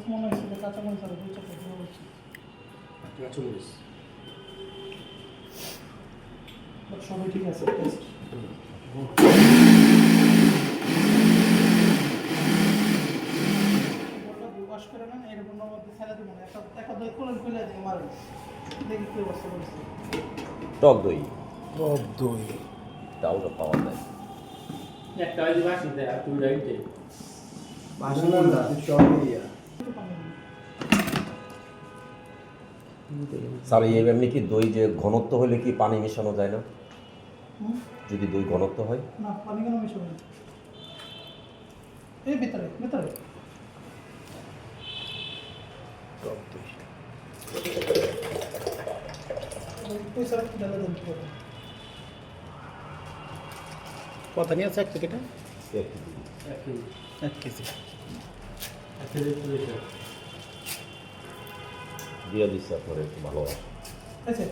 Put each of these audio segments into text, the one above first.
কাছে মনে হচ্ছে যে কাঁচামরিচ আর দুই চারটা দিয়ে বলছি কাঁচামরিচ সবই ঠিক আছে টেস্ট ওয়াশ করে নেন এরকম মধ্যে ছেড়ে দেবেন একটা দই খুলে দিয়ে মারবেন দেখি কি অবস্থা করেছে টক দই তাও তো পাওয়া যায় একটা ওই বাসি দেয় আর তুই রাইতে বাসনা চড়িয়া স্যার এই এমনি কি দই যে ঘনত্ব হলে কি পানি মেশানো যায় না যদি দই ঘনত্ব হয় না পানি কেন মিশাবেন এই ভিতরে ভিতরে পয়সা ডালা দেন কত নিয়ে আছে এক প্যাকেটে 1 কেজি দিয়ে দিচ্ছে আপনার একটু ভালো হয় আচ্ছা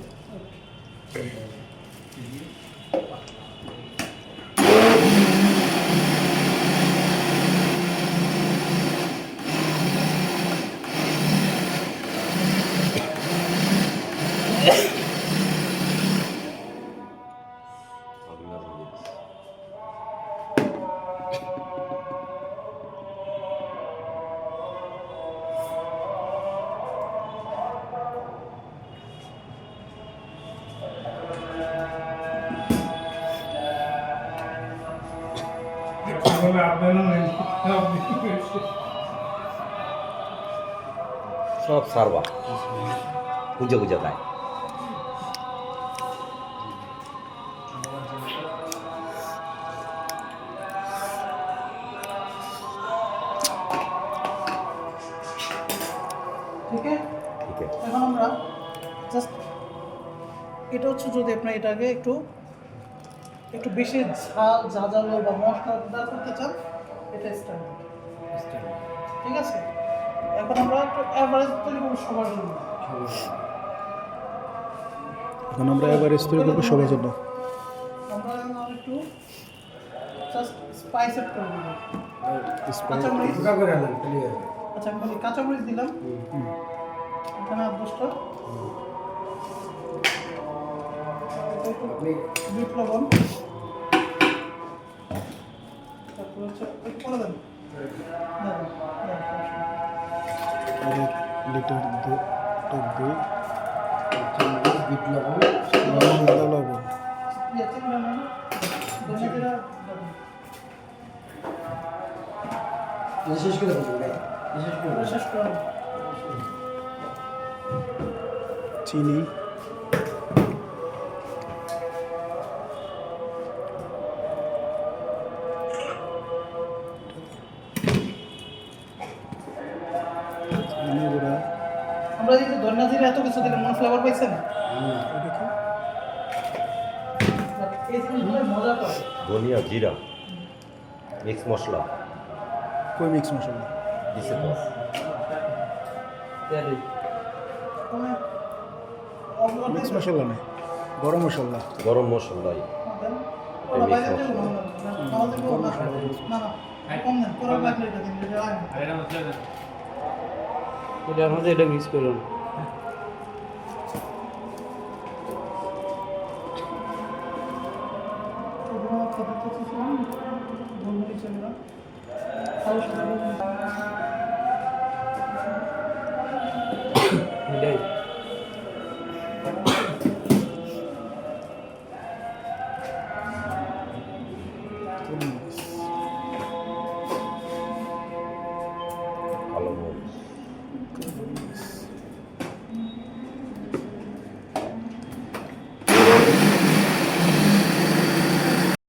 সব সারবা খুঁজে খুঁজে খায় ঠিক আছে ঠিক আছে এখন আমরা জাস্ট এটা হচ্ছে যদি আপনার এটাকে একটু একটু বেশি ঝাঁঝালো বা মশলাদার করতে চান এটা স্টার্ট ঠিক আছে এখন আমরা একটু অ্যাভারেজ তৈরি করবো সবার জন্য এখন আমরা এভারেজ তৈরি করবো সবার জন্য আমরা এখন একটু জাস্ট স্পাইস এড করে দেবো কাঁচামরিচ করে আনলেন ক্লিয়ার আচ্ছা আমি বলি কাঁচামরিচ দিলাম এখানে 10টা আপনি বিট লবণ তারপর হচ্ছে একটু করে দেন লিটার টক দই বিট লবণ লবণ বিশেষ করে বলুন ভাই বিশেষ করে শেষ করে চিনি গুঁড়া আমরা যদি ধনিয়া জিরা এত কিছু দিলে মনে ফ্লেভার পাইছেন এই জিনিসগুলো মজা করে ধনিয়া জিরা মিক্স মশলা কই মিক্স মশলা দিছে তো মিক্স মশলা নেই গরম মশলা গরম মশলাই এটার মধ্যে এটা মিক্স করুন এটাই